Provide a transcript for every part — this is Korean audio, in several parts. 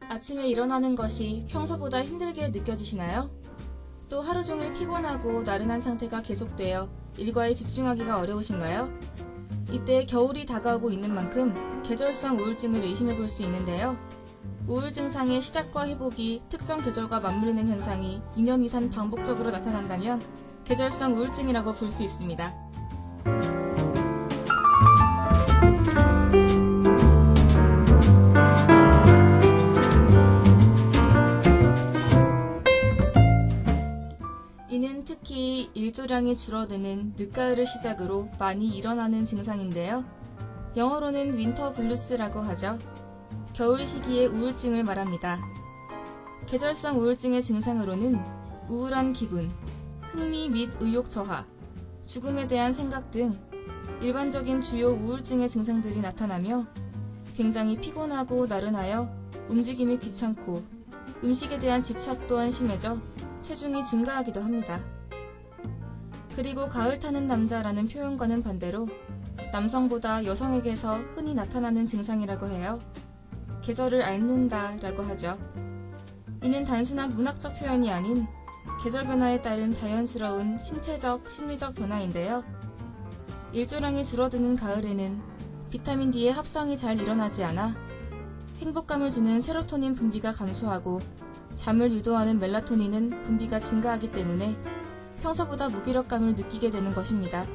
아침에 일어나는 것이 평소보다 힘들게 느껴지시나요? 또 하루 종일 피곤하고 나른한 상태가 계속되어 일과에 집중하기가 어려우신가요? 이때 겨울이 다가오고 있는 만큼 계절성 우울증을 의심해 볼 수 있는데요. 우울 증상의 시작과 회복이 특정 계절과 맞물리는 현상이 2년 이상 반복적으로 나타난다면 계절성 우울증이라고 볼 수 있습니다. 이는 특히 일조량이 줄어드는 늦가을을 시작으로 많이 일어나는 증상인데요. 영어로는 윈터 블루스라고 하죠. 겨울 시기의 우울증을 말합니다. 계절성 우울증의 증상으로는 우울한 기분, 흥미 및 의욕 저하, 죽음에 대한 생각 등 일반적인 주요 우울증의 증상들이 나타나며 굉장히 피곤하고 나른하여 움직임이 귀찮고 음식에 대한 집착 또한 심해져 체중이 증가하기도 합니다. 그리고 가을 타는 남자라는 표현과는 반대로 남성보다 여성에게서 흔히 나타나는 증상이라고 해요. 계절을 앓는다 라고 하죠. 이는 단순한 문학적 표현이 아닌 계절 변화에 따른 자연스러운 신체적, 심리적 변화인데요. 일조량이 줄어드는 가을에는 비타민 D의 합성이 잘 일어나지 않아 행복감을 주는 세로토닌 분비가 감소하고 잠을 유도하는 멜라토닌은 분비가 증가하기 때문에 평소보다 무기력감을 느끼게 되는 것입니다.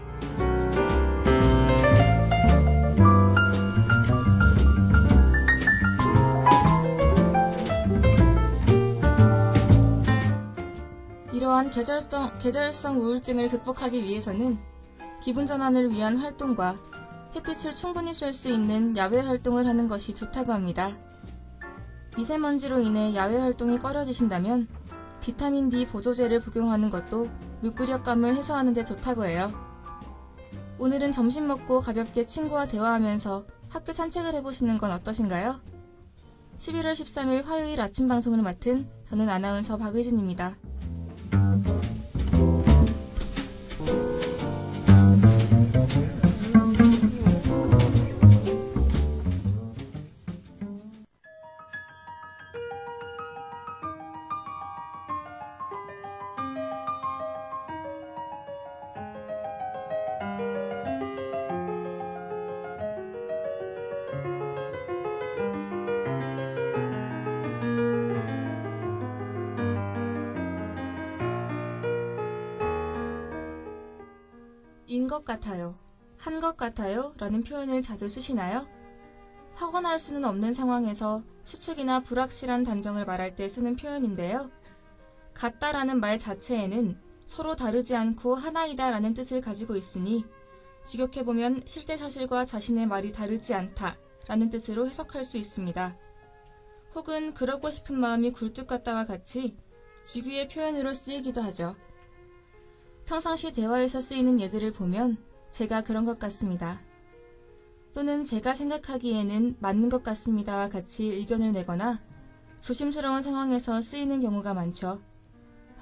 이러한 계절성 우울증을 극복하기 위해서는 기분 전환을 위한 활동과 햇빛을 충분히 쐴 수 있는 야외 활동을 하는 것이 좋다고 합니다. 미세먼지로 인해 야외 활동이 꺼려지신다면 비타민 D 보조제를 복용하는 것도 무기력감을 해소하는 데 좋다고 해요. 오늘은 점심 먹고 가볍게 친구와 대화하면서 학교 산책을 해보시는 건 어떠신가요? 11월 13일 화요일 아침 방송을 맡은 저는 아나운서 박의진입니다. 인 것 같아요, 한 것 같아요 라는 표현을 자주 쓰시나요? 확언할 수는 없는 상황에서 추측이나 불확실한 단정을 말할 때 쓰는 표현인데요. 같다라는 말 자체에는 서로 다르지 않고 하나이다 라는 뜻을 가지고 있으니 직역해보면 실제 사실과 자신의 말이 다르지 않다 라는 뜻으로 해석할 수 있습니다. 혹은 그러고 싶은 마음이 굴뚝 같다와 같이 직위의 표현으로 쓰이기도 하죠. 평상시 대화에서 쓰이는 예들을 보면 제가 그런 것 같습니다. 또는 제가 생각하기에는 맞는 것 같습니다와 같이 의견을 내거나 조심스러운 상황에서 쓰이는 경우가 많죠.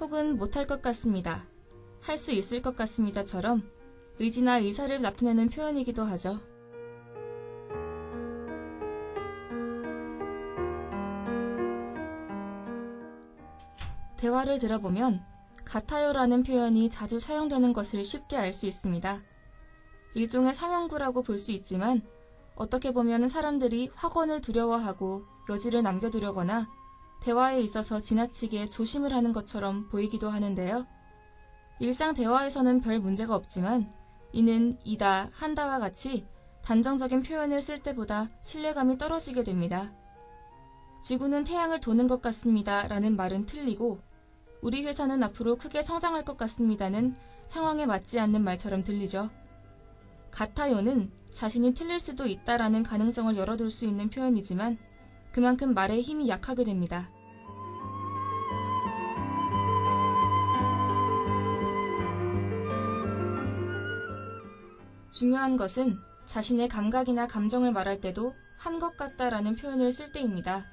혹은 못할 것 같습니다. 할 수 있을 것 같습니다처럼 의지나 의사를 나타내는 표현이기도 하죠. 대화를 들어보면 같아요라는 표현이 자주 사용되는 것을 쉽게 알 수 있습니다. 일종의 상형구라고 볼 수 있지만 어떻게 보면 사람들이 확언을 두려워하고 여지를 남겨두려거나 대화에 있어서 지나치게 조심을 하는 것처럼 보이기도 하는데요. 일상 대화에서는 별 문제가 없지만 이는 이다, 한다와 같이 단정적인 표현을 쓸 때보다 신뢰감이 떨어지게 됩니다. 지구는 태양을 도는 것 같습니다 라는 말은 틀리고 우리 회사는 앞으로 크게 성장할 것 같습니다는 상황에 맞지 않는 말처럼 들리죠. 같아요는 자신이 틀릴 수도 있다라는 가능성을 열어둘 수 있는 표현이지만 그만큼 말의 힘이 약하게 됩니다. 중요한 것은 자신의 감각이나 감정을 말할 때도 한 것 같다라는 표현을 쓸 때입니다.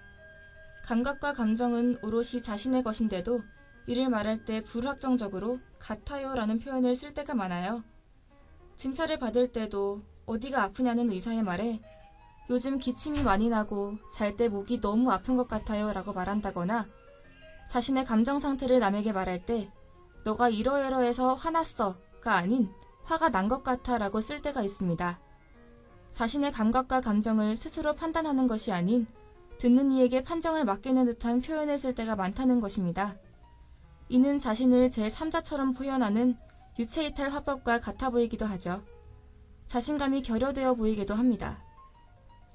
감각과 감정은 오롯이 자신의 것인데도 이를 말할 때 불확정적으로 같아요 라는 표현을 쓸 때가 많아요. 진찰을 받을 때도 어디가 아프냐는 의사의 말에 요즘 기침이 많이 나고 잘 때 목이 너무 아픈 것 같아요 라고 말한다거나 자신의 감정 상태를 남에게 말할 때 너가 이러이러해서 화났어가 아닌 화가 난 것 같아 라고 쓸 때가 있습니다. 자신의 감각과 감정을 스스로 판단하는 것이 아닌 듣는 이에게 판정을 맡기는 듯한 표현을 쓸 때가 많다는 것입니다. 이는 자신을 제3자처럼 표현하는 유체이탈 화법과 같아 보이기도 하죠. 자신감이 결여되어 보이기도 합니다.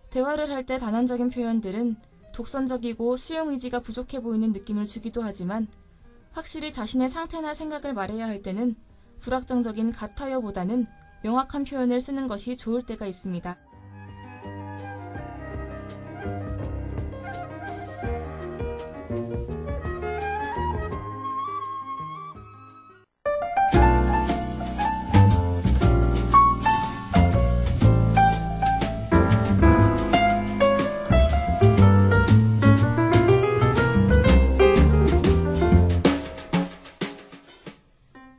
대화를 할 때 단언적인 표현들은 독선적이고 수용 의지가 부족해 보이는 느낌을 주기도 하지만 확실히 자신의 상태나 생각을 말해야 할 때는 불확정적인 같아요보다는 명확한 표현을 쓰는 것이 좋을 때가 있습니다.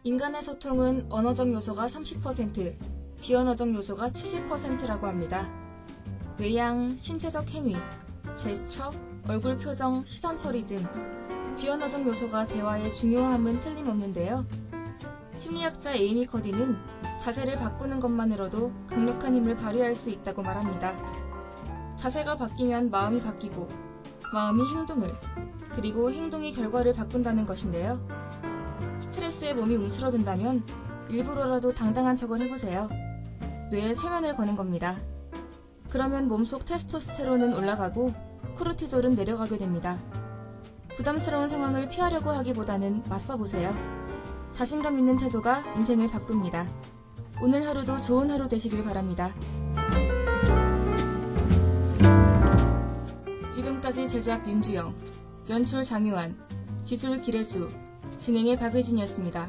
인간의 소통은 언어적 요소가 30%, 비언어적 요소가 70%라고 합니다. 외양, 신체적 행위, 제스처, 얼굴 표정, 시선 처리 등 비언어적 요소가 대화의 중요함은 틀림없는데요. 심리학자 에이미 커디는 자세를 바꾸는 것만으로도 강력한 힘을 발휘할 수 있다고 말합니다. 자세가 바뀌면 마음이 바뀌고, 마음이 행동을, 그리고 행동이 결과를 바꾼다는 것인데요. 스트레스에 몸이 움츠러든다면 일부러라도 당당한 척을 해보세요. 뇌에 최면을 거는 겁니다. 그러면 몸속 테스토스테론은 올라가고 코르티졸은 내려가게 됩니다. 부담스러운 상황을 피하려고 하기보다는 맞서보세요. 자신감 있는 태도가 인생을 바꿉니다. 오늘 하루도 좋은 하루 되시길 바랍니다. 지금까지 제작 윤주영, 연출 장유한, 기술 기래수, 진행의 박의진이었습니다.